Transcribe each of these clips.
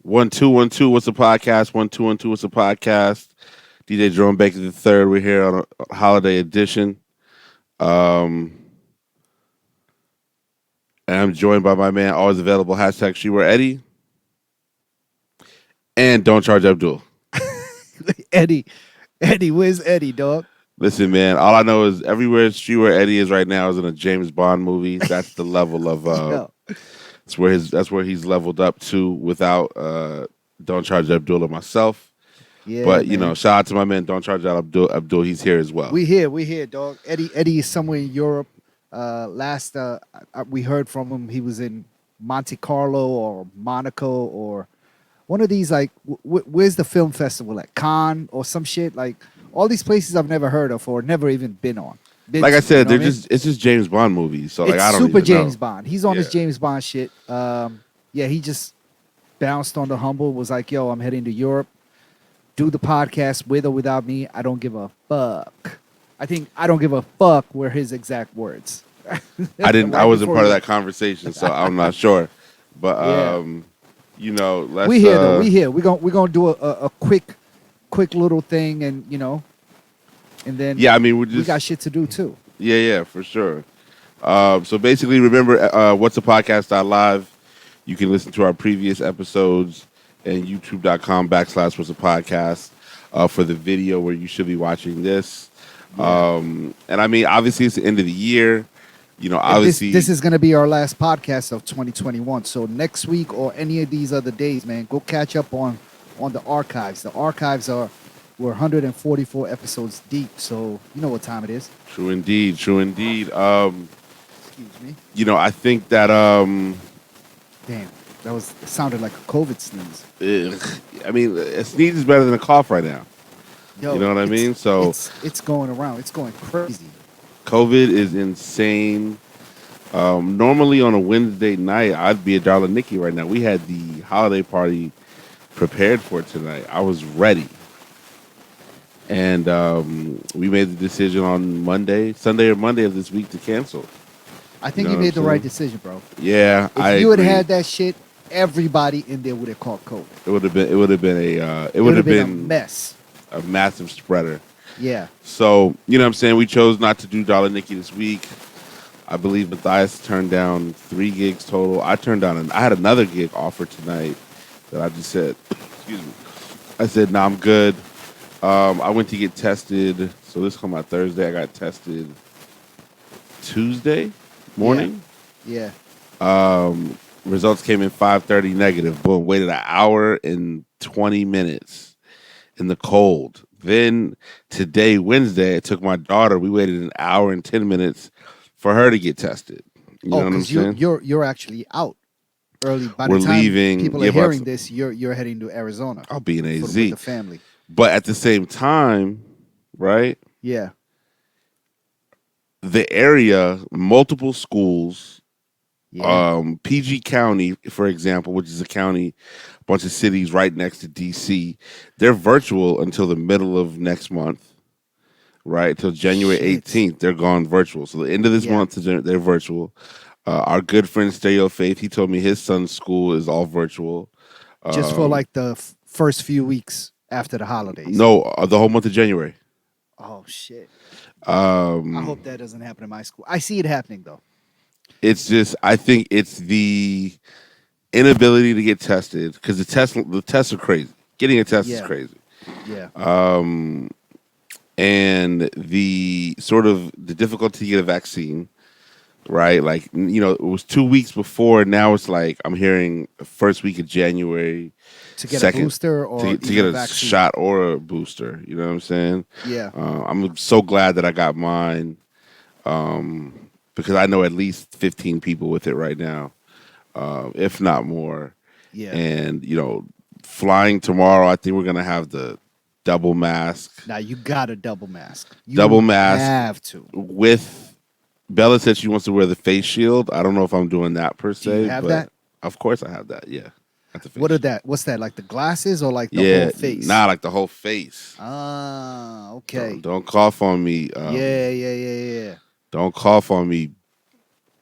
1212. What's a podcast? 1212. What's a podcast? DJ Jerome Baker the third. We're here on a holiday edition. Um, and I'm joined by my man, always available. Hashtag She Wear Eddie. And don't charge Abdul. Eddie, where's Eddie, dog? Listen, man. All I know is everywhere She Wear Eddie is right now is in a James Bond movie. That's the level of. Yo, That's where he's leveled up to without don't charge Abdul or myself. yeah, But man. shout out to my man. Don't charge out Abdul. He's here as well. We here, dog. Eddie is somewhere in Europe. We heard from him. He was in Monte Carlo or Monaco or one of these. Like, where's the film festival at? Cannes or some shit. Like all these places I've never heard of or never even been on. Like I said, you know they're what I mean? it's just James Bond movies. So like It's I don't super even James know. Bond. He's on his Yeah. James Bond shit. Yeah, he just bounced on the humble. Was like, yo, I'm heading to Europe. Do the podcast with or without me. I don't give a fuck. I think I don't give a fuck were his exact words. I didn't. I Right wasn't before part of he- that conversation, so I'm not sure. But Yeah. let's. We here though. We here. We're gonna do a quick little thing, and and then Yeah, I mean we're we just. got shit to do too. Yeah, for sure. So basically, remember, whatsapodcast.live. You can listen to our previous episodes and youtube.com/what's a podcast for the video where you should be watching this. Yeah. And I mean, obviously, it's the end of the year. And Obviously, this is gonna be our last podcast of 2021. So next week or any of these other days, man, go catch up on the archives. The archives we're 144 episodes deep. So you know what time it is. true indeed, true indeed. Excuse me. I think that Damn, it sounded like a COVID sneeze. I mean, a sneeze is better than a cough right now. Yo, You know what I mean? So it's going around. It's going crazy. COVID is insane. Normally on a Wednesday night, I'd be at Darla Nikki right now. We had the holiday party prepared for tonight. I was ready. And we made the decision on Sunday or Monday of this week to cancel. I think know you what made I'm the right saying? decision, bro. Yeah, If I you had agree. had that shit, everybody in there would have caught COVID. It would have been it It would have a been mess. a massive spreader. Yeah. So, you know what I'm saying? We chose not to do Darla Nikki this week. I believe Matthias turned down 3 gigs total. I had another gig offered tonight that I just said, excuse me. I said, nah, I'm good. I went to get tested. So this come out Thursday. I got tested Tuesday morning. Yeah. Results came in 5:30 negative. Boom. Waited an hour and 20 minutes in the cold. Then today, Wednesday, I took my daughter. We waited an hour and 10 minutes for her to get tested. You know what I'm because saying? you're actually out early. By We're the time leaving- people yeah, are but- hearing this, you're heading to Arizona I'll be in with AZ. the family. But at the same time, right? Yeah. The area, multiple schools, Yeah. PG County, for example, which is a county, a bunch of cities right next to DC, they're virtual until the middle of next month, right? Until January Shit. 18th, they're gone virtual. So the end of this Yeah. month, they're virtual. Our good friend Stereo Faith, he told me his son's school is all virtual. Just for like the first few weeks after the holidays. No, the whole month of January. Oh shit. I hope that doesn't happen in my school. I see it happening though. It's just, I think it's the inability to get tested because the tests are crazy. Getting a test is Yeah. crazy. Yeah. And the sort of the difficulty to get a vaccine, right? Like, it was 2 weeks before. Now it's like I'm hearing the first week of January To get second- a booster or to get even a vaccine. shot or a booster. You know what I'm saying? Yeah. I'm so glad that I got mine because I know at least 15 people with it right now, if not more. Yeah. And, flying tomorrow, I think we're going to have the double mask. Now you got a double mask. You Double mask. have to. With Bella said she wants to wear the face shield. I don't know if I'm doing that per se. you have but that? Of course I have that, yeah. Got the face What are shield. that? What's that? Like the glasses or like the Yeah, whole face? nah, like the whole face. Ah, okay. Don't cough on me. Yeah. Don't cough on me,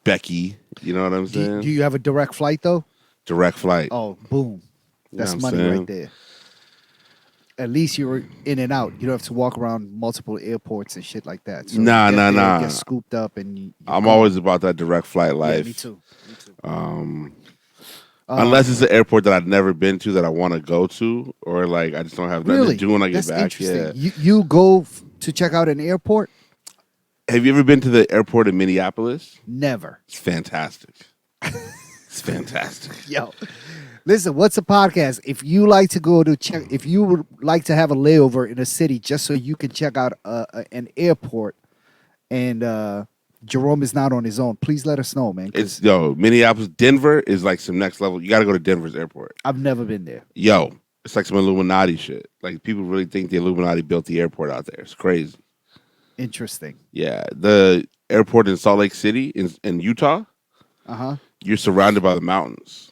Becky. You know what I'm Do saying? you have a direct flight though? Direct flight. Oh, boom. You know what That's I'm money right saying? there. At least you're in and out. You don't have to walk around multiple airports and shit like that. So you Nah, get nah, there, get nah. scooped up, and you're I'm gone. always about that direct flight Yeah, me life. too. Me too. Um, Um, unless it's an airport that I've never been to that I want to go to, or like I just don't have nothing to really, do when I get that's back. interesting. Yeah. You go to check out an airport? Have you ever been to the airport in Minneapolis? Never. It's fantastic. It's fantastic. Yo, listen. What's a podcast? If you like to go to check, if you would like to have a layover in a city just so you can check out an airport, and Jerome is not on his own, please let us know, man. It's Because Minneapolis, Denver is like some next level. You got to go to Denver's airport. I've never been there. Yo, it's like some Illuminati shit. Like people really think the Illuminati built the airport out there. It's crazy. Interesting. Yeah, the airport in Salt Lake City in Utah, Uh-huh. you're surrounded by the mountains.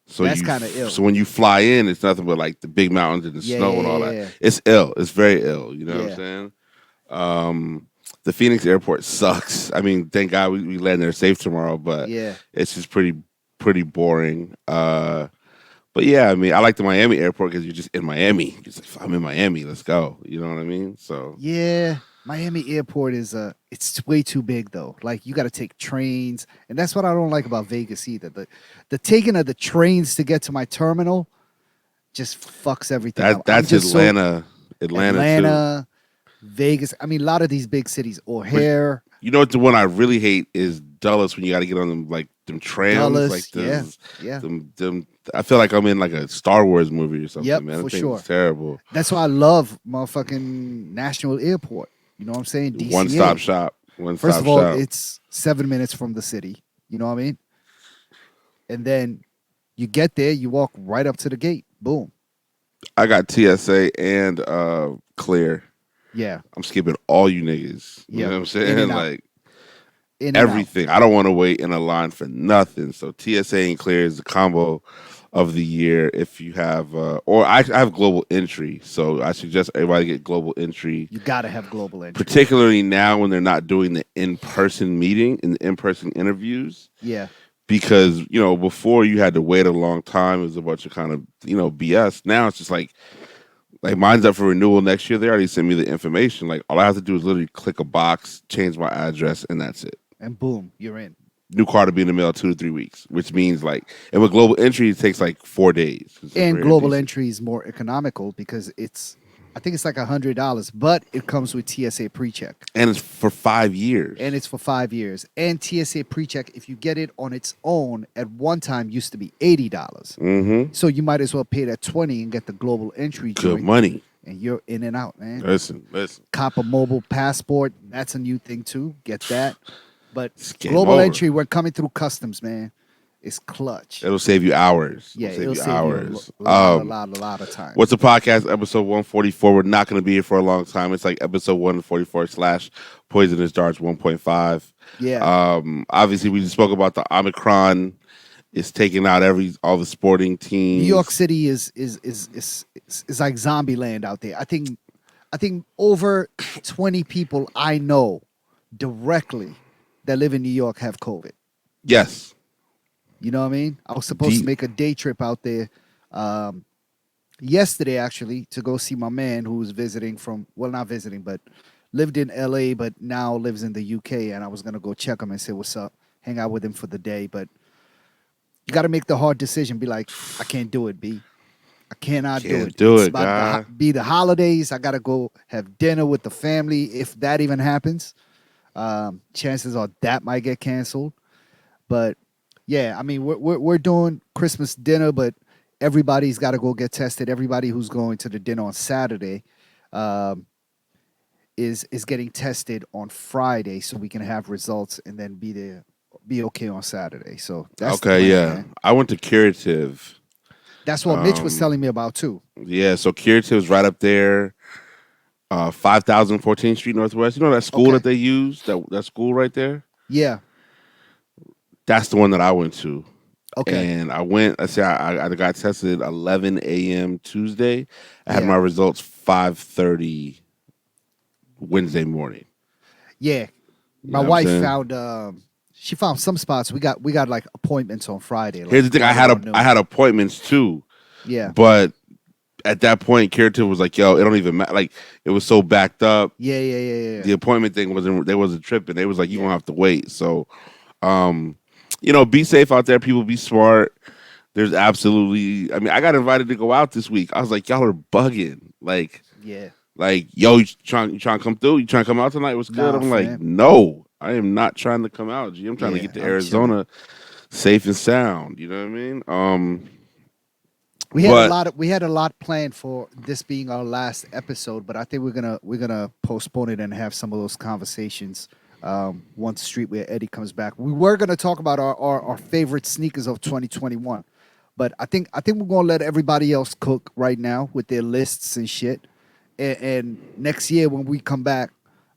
So That's kinda ill. So when you fly in, it's nothing but like the big mountains and the Yeah, snow yeah, and all yeah, that. yeah. It's ill. It's very ill. You know what I'm Yeah. saying? The Phoenix airport sucks. I mean, thank God we land there safe tomorrow, but Yeah. it's just pretty boring. But yeah, I mean, I like the Miami airport because you're just in Miami. It's like, I'm in Miami. Let's go. You know what I mean? So Yeah. Miami Airport is it's way too big though. Like you got to take trains, and that's what I don't like about Vegas either. The taking of the trains to get to my terminal just fucks everything up. I'm that's just so Atlanta too. Atlanta, Vegas. I mean, a lot of these big cities, But O'Hare, you know what? The one I really hate is Dulles when you got to get on them like them trams, like Dulles. Yeah. Yeah. them. I feel like I'm in like a Star Wars movie or something, Yep, man. for That thing sure. is terrible. That's why I love motherfucking National Airport. You know what I'm saying? One stop DCA. shop. One First stop of all, shop. it's 7 minutes from the city. You know what I mean? And then you get there, you walk right up to the gate. Boom. I got TSA and Clear. Yeah. I'm skipping all you niggas. You Yeah. know what I'm In saying? and out. Like In and out. everything. I don't want to wait in a line for nothing. So TSA and Clear is the combo of the year. If you have, or I have global entry, so I suggest everybody get global entry. You got to have global entry. Particularly now when they're not doing the in-person meeting and the in-person interviews. Yeah. Because before you had to wait a long time. It was a bunch of kind of BS. Now it's just like mine's up for renewal next year. They already sent me the information. Like all I have to do is literally click a box, change my address, and that's it. And boom, you're in. New car to be in the mail 2 to 3 weeks, which means and with global entry, it takes like 4 days. And global entry is more economical because I think it's like $100, but it comes with TSA PreCheck. And it's for 5 years. And it's for 5 years. And TSA PreCheck, if you get it on its own, at one time used to be $80. Mm-hmm. So you might as well pay that $20 and get the global entry. Good joint, money. and you're in and out, man. Listen. Cop a mobile passport. That's a new thing too. Get that. But game global over. entry, we're coming through customs, man. It's clutch. It'll save you hours. Yeah, it'll save hours. you a lot of time. What's the podcast? Episode 144. We're not going to be here for a long time. It's like episode 144 / Poisonous Darts 1.5. Yeah. Obviously, we just spoke about the Omicron. It's taking out all the sporting teams. New York City is like zombie land out there. I think over 20 people I know directly that live in New York have COVID. Yes. You know what I mean? I was supposed to make a day trip out there yesterday, actually, to go see my man who was visiting not visiting, but lived in LA, but now lives in the UK. And I was going to go check him and say, what's up? Hang out with him for the day. But you got to make the hard decision. Be like, I can't do it, B. I cannot do it. Do it's it, about guy. be the holidays. I got to go have dinner with the family. If that even happens, chances are that might get canceled. But yeah, I mean, we're doing Christmas dinner, but everybody's got to go get tested. Everybody who's going to the dinner on Saturday is getting tested on Friday, so we can have results and then be okay on Saturday. So that's the plan, man. I went to Curative. That's what Mitch was telling me about too. Yeah, so Curative's right up there, 5014th Street Northwest. You know that school that they use, that school right there? Yeah. That's the one that I went to. Okay. And I went, I got tested 11 a.m. Tuesday. I had my results 5:30 Wednesday morning. Yeah. You My know what wife I'm saying? found she found some spots. We got like appointments on Friday. Here's the thing, I had appointments too. Yeah. But at that point, Keratin was like, "Yo, it don't even matter." Like it was so backed up. Yeah. Yeah. Yeah. Yeah. The appointment thing wasn't. They wasn't tripping. They was like, "You Yeah. gonna have to wait." So, um, be safe out there. People be smart. There's absolutely. I mean, I got invited to go out this week. I was like, "Y'all are bugging." Yeah. Yo, you trying to come through? You trying to come out tonight? What's good? Nah, I'm like, fam. no, I am not trying to come out. G, I'm trying to Yeah, get to I'm chilling. Arizona safe and sound. You know what I mean? We But had a lot planned for this being our last episode, but I think we're gonna postpone it and have some of those conversations once Streetwear Eddie comes back. We were gonna talk about our favorite sneakers of 2021, but I think we're gonna let everybody else cook right now with their lists and shit. And next year when we come back,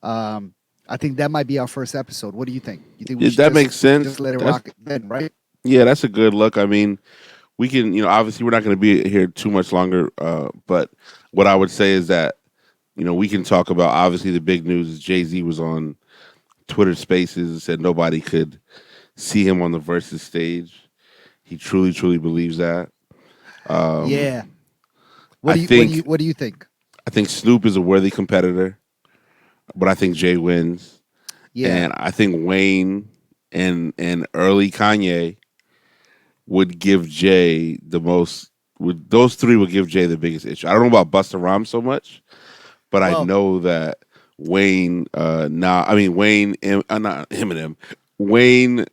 I think that might be our first episode. What do you think? You think we yeah, should that makes just sense. let it That's rock then, right? Yeah, that's a good look. I mean, we can, obviously we're not going to be here too much longer. But what I would say is that, we can talk about obviously the big news is Jay-Z was on Twitter Spaces and said nobody could see him on the Versus stage. He truly, truly believes that. Um, Yeah. I think What do you think? I think Snoop is a worthy competitor, but I think Jay wins, Yeah. and I think Wayne and early Kanye would give Jay the most. Would those three would give Jay the biggest issue? I don't know about Busta Rhymes so much, but I Well, know that Wayne. Wayne, not Eminem. Wayne,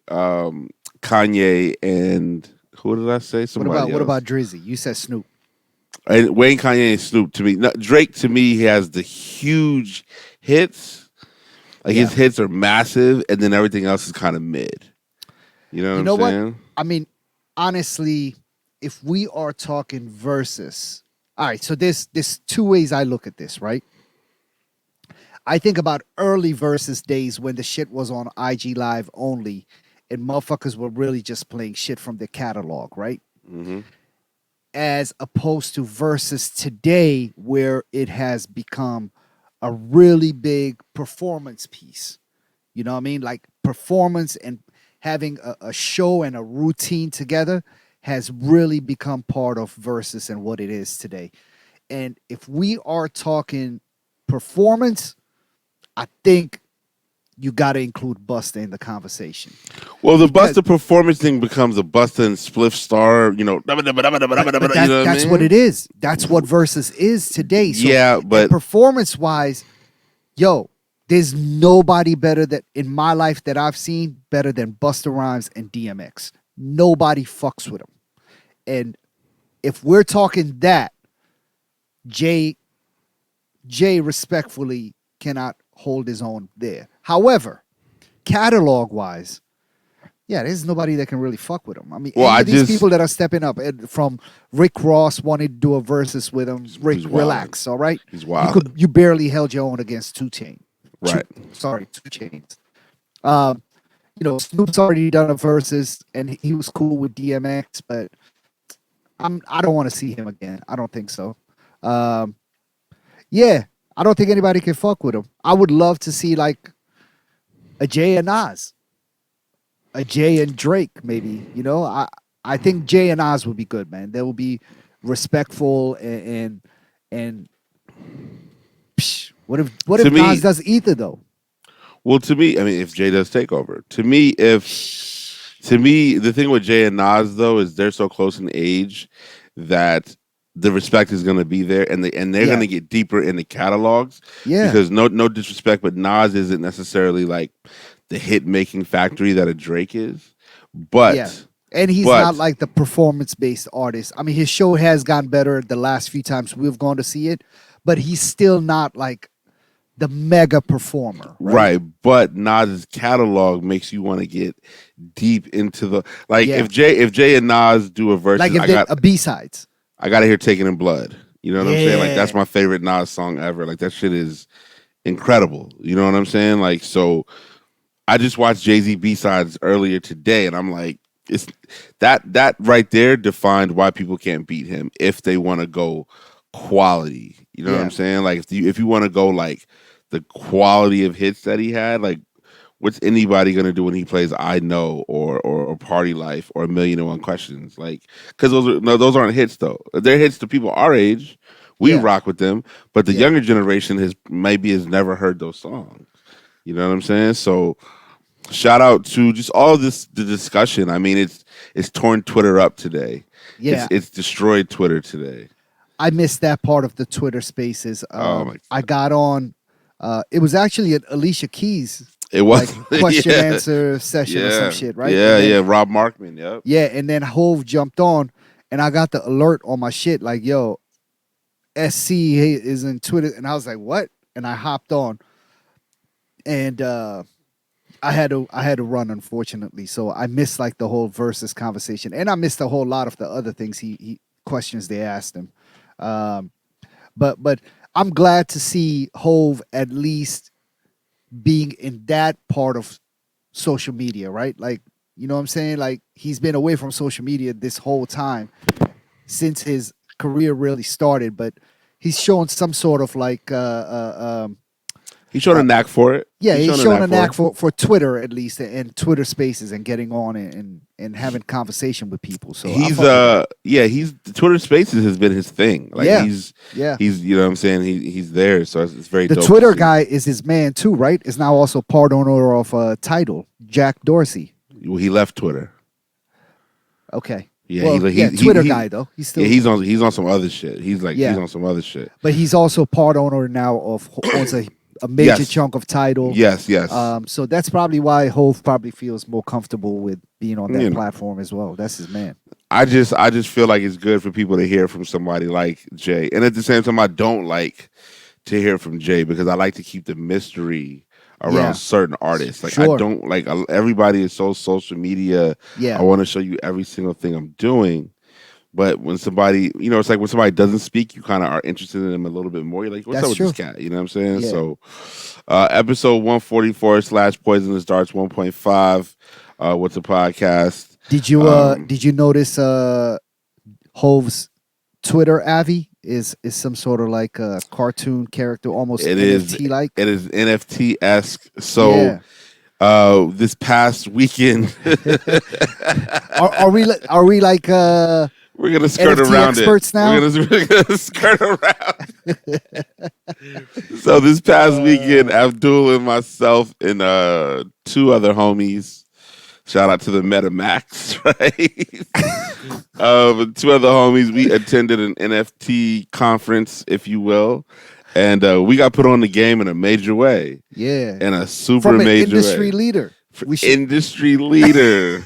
Kanye, and who did I say? Somebody what else. about Drizzy? You said Snoop. And Wayne, Kanye, and Snoop to me. Drake to me, he has the huge hits. Like Yeah. his hits are massive, and then everything else is kind of mid. You know what You I'm know what? saying? I mean, honestly, if we are talking versus, all right. So there's two ways I look at this, right? I think about early versus days when the shit was on IG Live only, and motherfuckers were really just playing shit from their catalog, right? Hmm. As opposed to versus today, where it has become a really big performance piece. You know what I mean? Like performance and having a show and a routine together has really become part of versus and what it is today. And if we are talking performance, I think you got to include Busta in the conversation Well, the because Busta performance thing becomes a Busta and Spliff Star. You know, you know but what I that's what mean? it is. That's what versus is today. So Yeah, and but performance wise, yo, there's nobody better that in my life that I've seen better than Busta Rhymes and DMX. Nobody fucks with them. And if we're talking that, Jay respectfully cannot hold his own there. However, catalog wise, yeah, there's nobody that can really fuck with him. I mean, well, any I of these just people that are stepping up, from Rick Ross wanted to do a versus with him. Rick, he's wild. relax, all right? He's wild. You barely held your own against Right. Two Chains. Um, Snoop's already done a versus, and he was cool with DMX, but I don't want to see him again. I don't think so. Um, yeah, I don't think anybody can fuck with him. I would love to see like a Jay and Nas, a Jay and Drake, maybe. I think Jay and Nas would be good, man. They will be respectful and what To if Nas me, does either though? well, to me, I mean, if Jay does take over, to me, the thing with Jay and Nas though is they're so close in age that the respect is going to be there, and they're going Yeah, to get deeper in the catalogs yeah, because no disrespect, but Nas isn't necessarily like the hit making factory that a Drake is, yeah. but And he's not but like the performance based artist. I mean, his show has gotten better the last few times we've gone to see it, but he's still not like the mega performer, right? right, but Nas's catalog makes you want to get deep into the like Yeah. if Jay and Nas do a Like versus, if they're a B-sides. I gotta hear "Taken in Blood." You know what I'm saying? Like that's Yeah. my favorite Nas song ever. Like that shit is incredible. You know what I'm saying? Like so, I just watched Jay Z B sides earlier today, and I'm like, it's that right there defined why people can't beat him if they want to go quality. You know what I'm Yeah. saying? Like if you want to go like the quality of hits that he had, like what's anybody gonna do when he plays I Know or Party Life or A Million and One Questions? Like, because those aren't hits though. They're hits to people our age. We Yeah, rock with them, but the yeah, younger generation has never heard those songs. You know what I'm saying? So shout out to just all the discussion. I mean, it's torn Twitter up today. yeah. It's destroyed Twitter today. I missed that part of the Twitter Spaces. Oh my! I got on. It was actually an Alicia Keys It like was question yeah, answer session or some yeah, shit, right? yeah, And then, yeah. Rob Markman. Yep. yeah, and then Hove jumped on, and I got the alert on my shit like, "Yo, SC is in Twitter," and I was like, "What?" And I hopped on, and I had to run, unfortunately, so I missed like the whole versus conversation, and I missed a whole lot of the other things he questions they asked him. Um, but I'm glad to see Hove at least being in that part of social media, right? Like, you know what I'm saying? Like, he's been away from social media this whole time since his career really started, but he's showing some sort of like He's showing a knack for it. yeah, he's showing a knack for for Twitter at least, and Twitter Spaces, and getting on and having conversation with people. So it. I fuck with that. He's Twitter Spaces has been his thing. Like Yeah, he's yeah. he's you know what I'm saying, he's there. So it's very The dope to Twitter see. guy is his man too, right? Is now also part owner of Tidal, Jack Dorsey. Well, he left Twitter. Okay. Yeah, Well, Twitter guy though. He's still he's on some other shit. He's Yeah. on some other shit. but he's also part owner now of owns a major Yes. chunk of Tidal. Yes, yes. So that's probably why Hove probably feels more comfortable with being on that You know. platform as well. That's his man. I just feel like it's good for people to hear from somebody like Jay, and at the same time, I don't like to hear from Jay because I like to keep the mystery around Yeah. certain artists. Like I Sure. don't like everybody is so social media. Yeah. I want to show you every single thing I'm doing. But when somebody, it's like when somebody doesn't speak, you kind of are interested in them a little bit more. You're like, what's That's up with true. this cat? You know what I'm saying? Yeah. So, episode 144 / Poisonous Darts 1.5. What's a podcast? Did you notice Hove's Twitter Avi is some sort of like a cartoon character, almost It is NFT like? It is NFT esque. So, Yeah. this past weekend, Are we like we're gonna skirt NFT around experts it. now? We're gonna skirt around. So this past weekend, Abdul and myself and two other homies. Shout out to the MetaMax, right? Two other homies. We attended an NFT conference, if you will, and we got put on the game in a major way. Yeah. In a super From an major industry way. leader. We should Industry leader.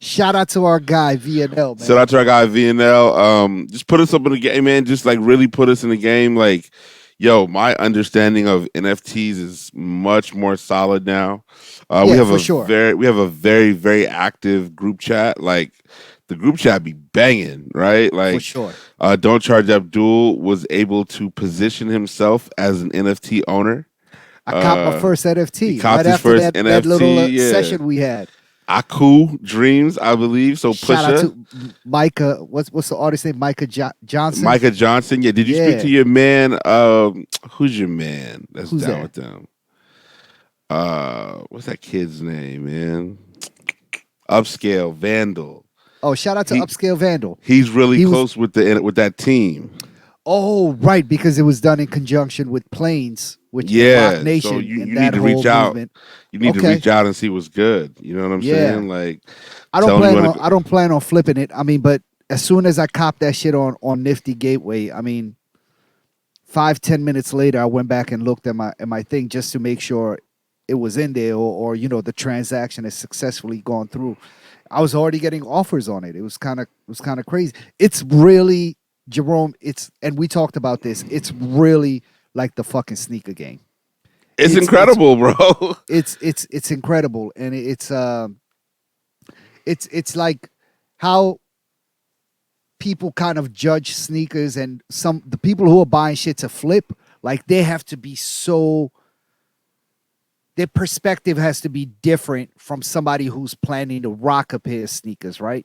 shout out to our guy VNL, man. Shout out to our guy VNL. Just put us up in the game, man. Just like really put us in the game. Like, yo, my understanding of NFTs is much more solid now. We have for sure. we have a very, very active group chat. Like the group chat be banging, right? Like For sure. Don't Charge Abdul was able to position himself as an NFT owner. I copped my first NFT he copped right his after first that NFT, little yeah. session we had. Aku Dreams, I believe. So Shout out Pusha. to Micah. What's the artist name? Micah Johnson. Micah Johnson. Yeah. Did you Yeah. speak to your man? Who's your man that's Who's down that? with them? What's that kid's name, man? Upscale Vandal. Oh, shout out to Upscale Vandal. He's really He was- close with that team. Oh, right, because it was done in conjunction with Planes, which Yeah. Rock Nation. So you and need that to reach whole out. movement. You need to Okay. reach out and see what's good. You know what I'm Yeah. saying? Like I don't tell him you plan wanna on I don't plan on flipping it. I mean, but as soon as I copped that shit on Nifty Gateway, I mean, 5-10 minutes later, I went back and looked at my thing just to make sure it was in there, or the transaction has successfully gone through. I was already getting offers on it. It was kind of crazy. It's really, Jerome. And we talked about this. It's really like the fucking sneaker game. it's incredible, bro. It's incredible, and it's like how people kind of judge sneakers, and the people who are buying shit to flip, like they have to be so, their perspective has to be different from somebody who's planning to rock a pair of sneakers, right?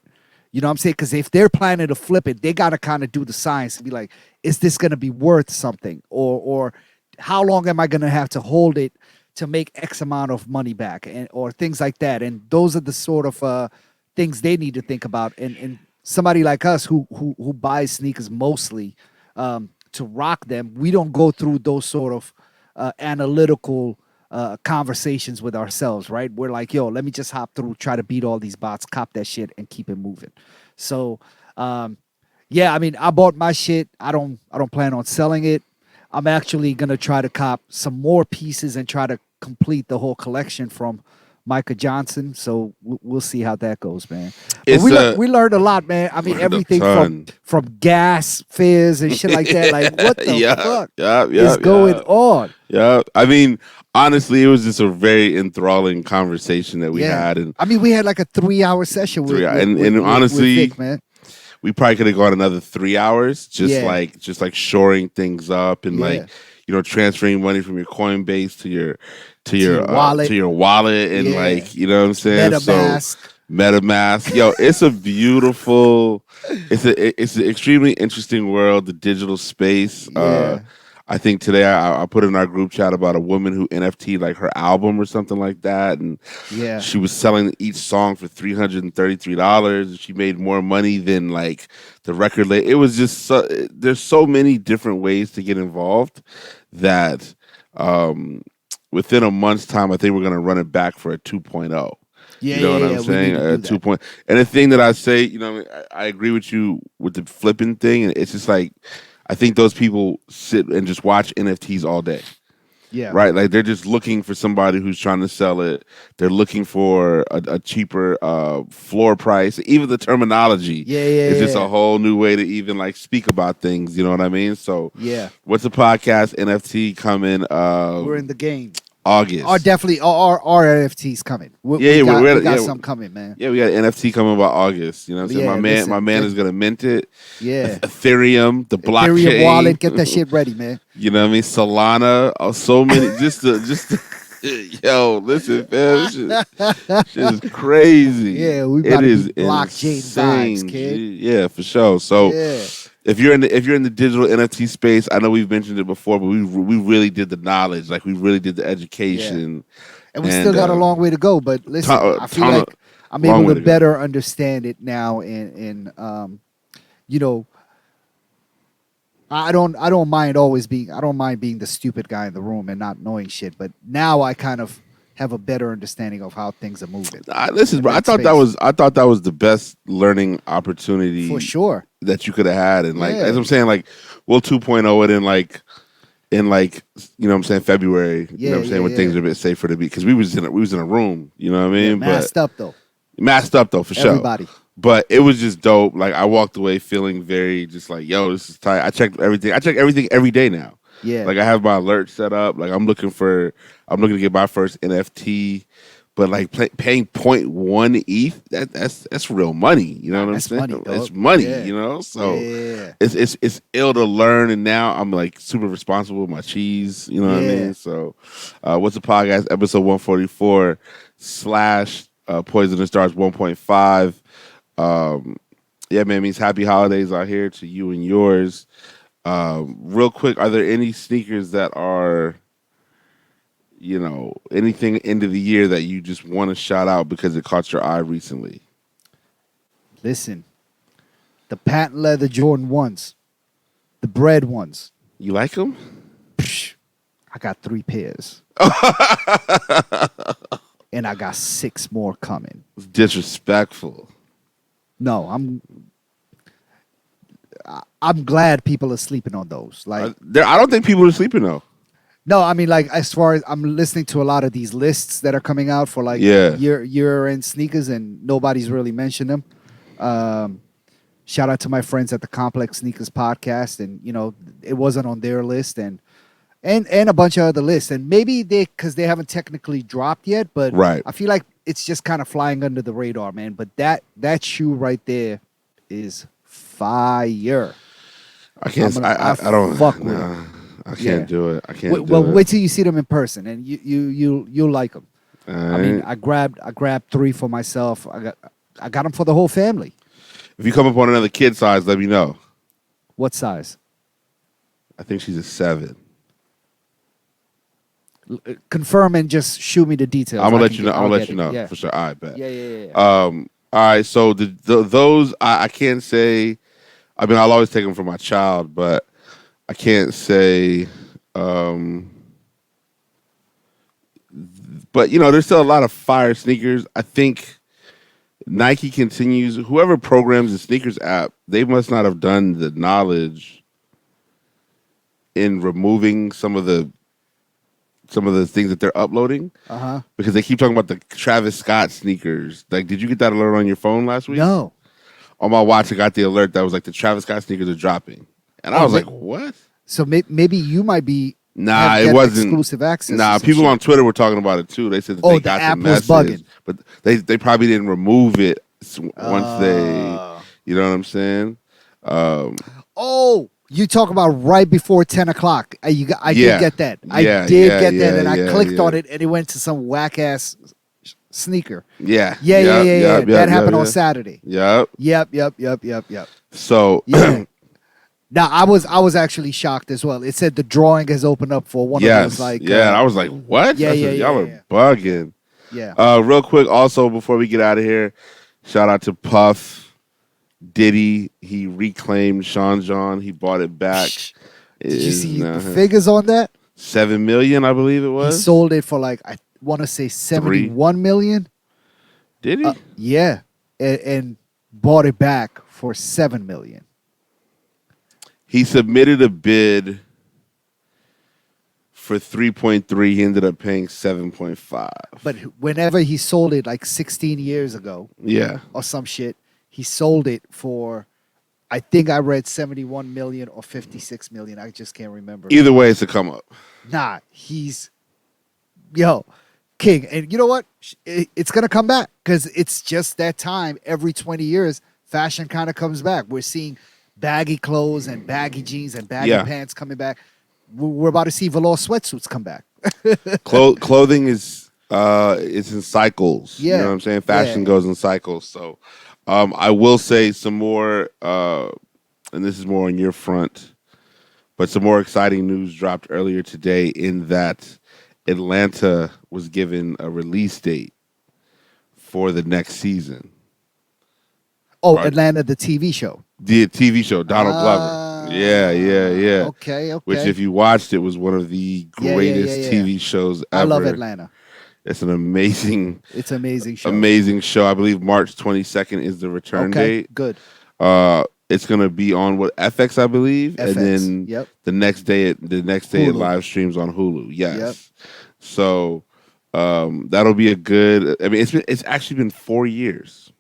You know what I'm saying? Because if they're planning to flip it, they got to kind of do the science and be like, is this going to be worth something? Or how long am I going to have to hold it to make X amount of money back, and or things like that. And those are the sort of things they need to think about. And somebody like us who buys sneakers mostly to rock them, we don't go through those sort of analytical conversations with ourselves, right? We're like, yo, let me just hop through, try to beat all these bots, cop that shit, and keep it moving. So, yeah, I mean, I bought my shit. I don't plan on selling it. I'm actually gonna try to cop some more pieces and try to complete the whole collection from Micah Johnson. So we'll see how that goes, man. But It's we learned a lot, man. I mean, learned a everything ton. from gas fares and shit like that. Like, what the fuck yeah, is going on? yeah. I mean, honestly, it was just a very enthralling conversation that we Yeah, had, and I mean, we had like a 3-hour session with, and honestly, with Vic, man. we probably could have gone another 3 hours, Yeah. just like shoring things up and Yeah. like, you know, transferring money from your Coinbase to your wallet. to your wallet, and Yeah. like, you know what I'm saying? MetaMask. So MetaMask, yo, it's a beautiful, it's an extremely interesting world, the digital space. Yeah. I think today I put in our group chat about a woman who NFT like her album or something like that, and Yeah. she was selling each song for $333. She made more money than like the record label. It was just there's so many different ways to get involved that within a month's time, I think we're gonna run it back for a 2.0. Yeah, You know what I'm we saying? need to do 2 that. point. And the thing that I say, you know, I agree with you with the flipping thing. And it's just like, I think those people sit and just watch NFTs all day. Yeah. Right? Like they're just looking for somebody who's trying to sell it. They're looking for a cheaper floor price. Even the terminology is just a whole new way to even like speak about things. You know what I mean? So Yeah. what's a podcast NFT coming? We're in the game. August. Definitely our NFTs coming. We got some coming, man. Yeah, we got an NFT coming by August. You know what I'm saying? My man is gonna mint it. Yeah. Ethereum, the blockchain. Ethereum wallet, get that shit ready, man. You know what I mean? Solana, so many. Yo, listen, man, this shit is crazy. Yeah, we it got is blockchain insane. vibes, kid. Yeah, for sure. So. Yeah. If you're in the digital NFT space, I know we've mentioned it before, but we really did the knowledge, like we really did the education, and we still got a long way to go. But listen, I feel like I'm able to better understand it now, and you know, I don't mind being the stupid guy in the room and not knowing shit. But now I kind of have a better understanding of how things are moving. Listen, bro, I thought that was the best learning opportunity for sure that you could have had, and like as I'm saying, like we'll 2.0 it in like you know what I'm saying, February. You know what I'm saying, when things are a bit safer to be, because we was in a room. You know what I mean? Masked up though for sure. Everybody. But it was just dope. Like I walked away feeling very just like, yo, this is tight. I check everything every day now. Yeah. Like I have my alert set up. Like I'm looking to get my first NFT, but like paying 0.1 ETH, that's real money. You know what I'm saying? Money, it's money, yeah. you know? So yeah. it's ill to learn, and now I'm like super responsible with my cheese, you know what I mean? So what's the podcast, episode 144 / Poisonous Stars 1.5. Yeah, man, means happy holidays out here to you and yours. Real quick, are there any sneakers that are, you know, anything end of the year that you just want to shout out because it caught your eye recently? Listen, the patent leather Jordan 1s, the bread ones. You like them? Psh, I got 3 pairs. And I got 6 more coming. It's disrespectful. No, I'm glad people are sleeping on those. Like, I don't think people are sleeping though. No, I mean, like, as far as I'm listening to a lot of these lists that are coming out for like year-end sneakers, and nobody's really mentioned them. Shout out to my friends at the Complex Sneakers podcast, and you know, it wasn't on their list, and a bunch of other lists, and maybe because they haven't technically dropped yet, but right. I feel like it's just kind of flying under the radar, man. But that shoe right there is fire. I can't. I don't fuck with them. I can't do it. I can't. Well, wait till you see them in person, and you'll like them. I mean, I grabbed 3 for myself. I got them for the whole family. If you come up on another kid size, let me know. What size? I think she's a 7. Confirm and just shoot me the details. I'm gonna I let can you know. get- I'm I'll gonna let get you it. know Yeah. for sure. I bet. Yeah. All right. So those I can't say. I mean, I'll always take them for my child, but I can't say. But there's still a lot of fire sneakers. I think Nike continues. Whoever programs the sneakers app, they must not have done the knowledge in removing some of the things that they're uploading because they keep talking about the Travis Scott sneakers. Like, did you get that alert on your phone last week? No. On my watch, I got the alert that was like the Travis Scott sneakers are dropping, and I was like, "What?" So maybe you might be Nah, it get wasn't exclusive access. Nah, to some people shit. on Twitter were talking about it too. They said that Oh, they the got app the was message, bugging. but they probably didn't remove it once they, you know what I'm saying? Oh, you talk about right before 10 o'clock. I Yeah. did get that. I Yeah, did yeah, get that, yeah, and I yeah, clicked yeah. on it, and it went to some whack ass sneaker. Yeah, Yeah. Yep, That happened yep. on Saturday. Yep. Yep. So Yeah. Now I was actually shocked as well. It said the drawing has opened up for one of those like and I was like, "What?" yeah, I said, yeah, "Y'all yeah. are bugging." yeah. Real quick, also before we get out of here, shout out to Puff Diddy. He reclaimed Sean John. He bought it back. Did you see the Now figures on that? 7 million, I believe it He was. sold it for like I want to say 71 million. Did he? Yeah, and bought it back for 7 million. He submitted a bid for 3.3. He ended up paying 7.5. But whenever he sold it like 16 years ago Yeah. or some shit, he sold it for I think I read 71 million or 56 million. I just can't remember. Either way, it's a come up. Nah, he's king. And you know what? It's going to come back because it's just that time. Every 20 years, fashion kind of comes back. We're seeing baggy clothes and baggy jeans and baggy pants coming back. We're about to see velour sweatsuits come back. Clothing is it's in cycles. You know what I'm saying? Fashion goes in cycles. So I will say some more, and this is more on your front, but some more exciting news dropped earlier today in that Atlanta was given a release date for the next season. Oh, Atlanta, the TV show. The TV show, Donald Glover. Yeah. Okay. Which, if you watched it, was one of the greatest TV shows ever. I love Atlanta. It's an amazing, it's an amazing show. Amazing show. I believe March 22nd is the return date. Good. It's gonna be on FX, I believe, FX, and then the next day it live streams on Hulu. Yes. Yep. So that'll be a good. I mean, it's actually been 4 years.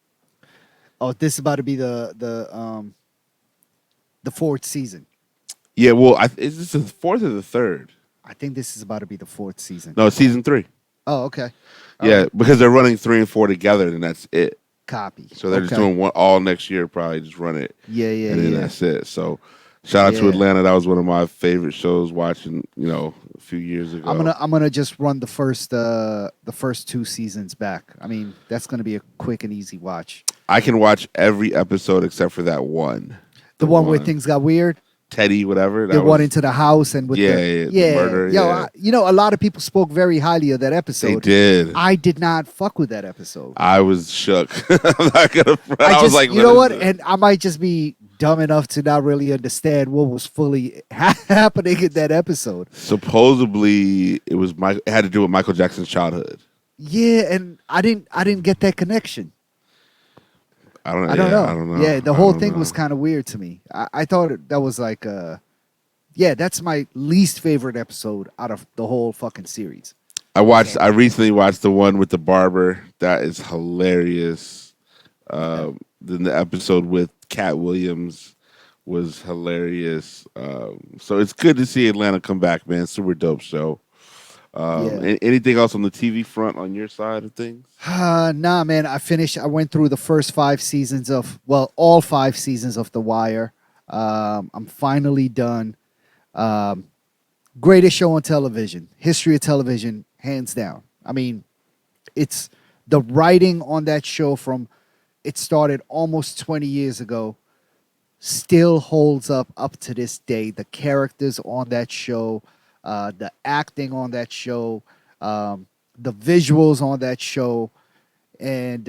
Oh, this is about to be the fourth season. Yeah. Well, is this the fourth or the third? I think this is about to be the fourth season. No, season 3. Oh, okay. Because they're running 3 and 4 together, and that's it. Copy. So they're just doing one all next year. Probably just run it. And then that's it. So shout out to Atlanta. That was one of my favorite shows watching. A few years ago. I'm gonna just run the first 2 seasons back. I mean, that's gonna be a quick and easy watch. I can watch every episode except for that one. The one where things got weird. Teddy, whatever. They went into the house and with the murder. A lot of people spoke very highly of that episode. They did. I did not fuck with that episode. I was shook. I'm not gonna front. I was like, you know what? And I might just be dumb enough to not really understand what was fully happening in that episode. Supposedly, it had to do with Michael Jackson's childhood. Yeah, and I didn't get that connection. I don't know. Yeah, the whole thing was kind of weird to me. I thought that was like, that's my least favorite episode out of the whole fucking series. I recently watched the one with the barber. That is hilarious. Then the episode with Cat Williams was hilarious. So it's good to see Atlanta come back, man. Super dope show. Anything else on the TV front on your side of things? Nah, man. I went through the first 5 seasons all 5 seasons of The Wire. I'm finally done. Greatest show on television, history of television, hands down. I mean, it's the writing on that show it started almost 20 years ago, still holds up to this day. The characters on that show, the acting on that show, the visuals on that show, and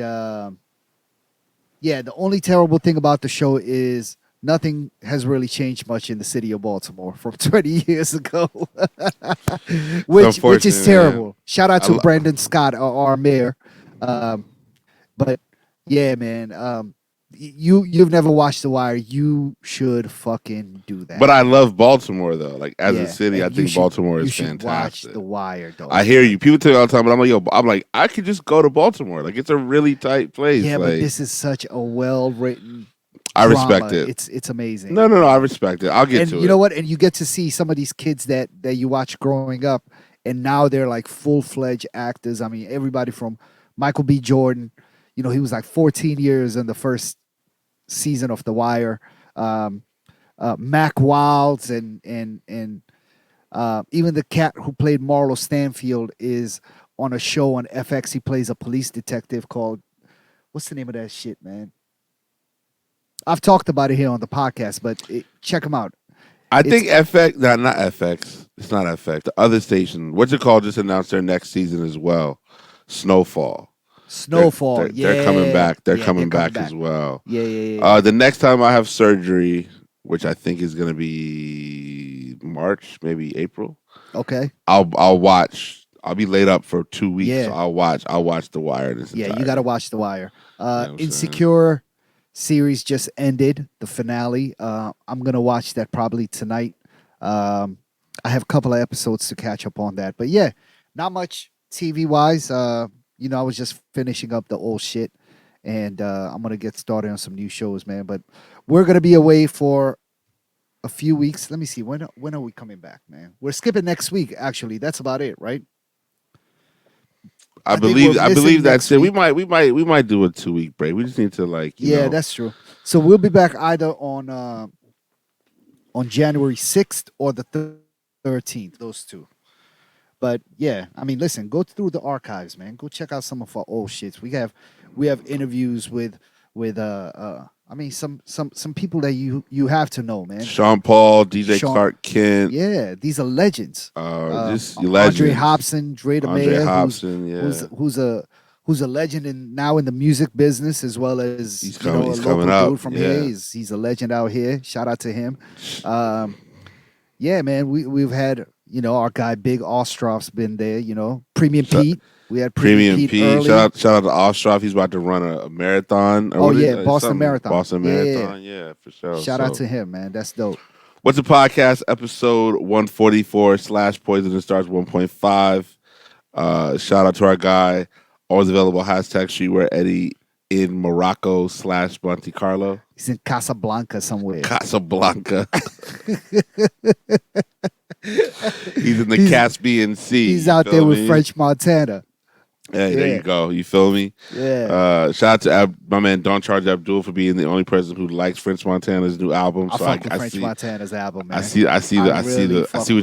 yeah, the only terrible thing about the show is nothing has really changed much in the city of Baltimore from 20 years ago, It's which is unfortunate, man. terrible. Shout out I to lo- Brandon Scott, our mayor. Um, but yeah, man, you've never watched The Wire. You should fucking do but that, I man. love Baltimore though. Like as a Yeah, city, I and think Baltimore you is should watch The fantastic. Wire, I dog. hear you. Like, People tell me all the time, but I'm like, yo, I'm like, I could just go to Baltimore. Like it's a really tight place. yeah, but Like this is such a well written I respect drama. it. It's amazing. No, no, no. I respect it. I'll get And to you know it. what? And you get to see some of these kids that you watch growing up, and now they're like full fledged actors. I mean, everybody from Michael B. Jordan. You know, he was like 14 years in the first season of The Wire. Um, Mac Wilds and even the cat who played Marlo Stanfield is on a show on FX. He plays a police detective called, what's the name of that shit, man? I've talked about it here on the podcast, but check him out. I It's think FX, not FX. It's not FX. The other station, what's it called, just announced their next season as well. Snowfall. Snowfall. They're coming Yeah, back. They're yeah, they're coming coming back back. as well. Yeah, yeah, yeah. The next time I have surgery, which I think is going to be March, maybe April. Okay. I'll watch. I'll be laid up for 2 weeks. So Yeah, I'll watch The Wire in its yeah. You entirety. got to watch The Wire. You know what I'm saying? Insecure series just ended, the finale. I'm gonna watch that probably tonight. I have a couple of episodes to catch up on that, but yeah, not much TV wise. You know, I was just finishing up the old shit, and I'm gonna get started on some new shows, man. But we're gonna be away for a few weeks. Let me see when are we coming back, man? We're skipping next week. Actually, that's about it, right? I think we're I missing believe next that's it. week. We might do a 2 week break. We just need to like Yeah, that's true. So we'll be back either on January 6th or the 13th. Those two. But yeah, I mean, listen, go through the archives, man. Go check out some of our old shits. We have interviews with I mean some people that you have to know, man. Sean Paul, DJ Sean, Clark Kent, yeah, these are legends. just Andre legends. Hobson, Dre the Andre Mayor, Hobson, yeah, who's a legend now in the music business as well as he's you know coming. a He's coming local up. dude from Yeah, here. He's a legend out here. Shout out to him. Yeah, man, we've had you know our guy Big Ostrov's been there. You know, Premium Shout- Pete. We had Premium Premium Pete P. early. Shout out to Ostroff. He's about to run a marathon. Or Oh what is yeah, it? Boston Something. Marathon. Boston Yeah, Marathon. Yeah, for sure. shout out to him, man. That's dope. What's a podcast episode 144 / Poisonous Stars 1.5. Shout out to our guy. Always available hashtag Streetwear Eddie in Monaco / Monte Carlo. He's in Casablanca somewhere. Casablanca. He's in the Caspian Sea. He's you out feel there with me? French Montana. Hey, there Yeah. you go. You feel me? Yeah. Shout out to my man Don't Charge Abdul for being the only person who likes French Montana's new album. I So fuck with French see, Montana's album, man. I see what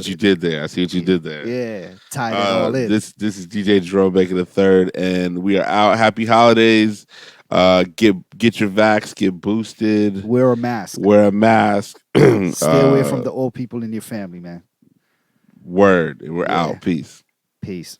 you it. did there. I see what you did there. Yeah, tied it all in. This is DJ Jerome Baker III, and we are out. Happy holidays. Get your vax, get boosted, Wear a mask. wear a mask. Stay away from the old people in your family, man. Word. And we're Yeah. out. Peace. Peace.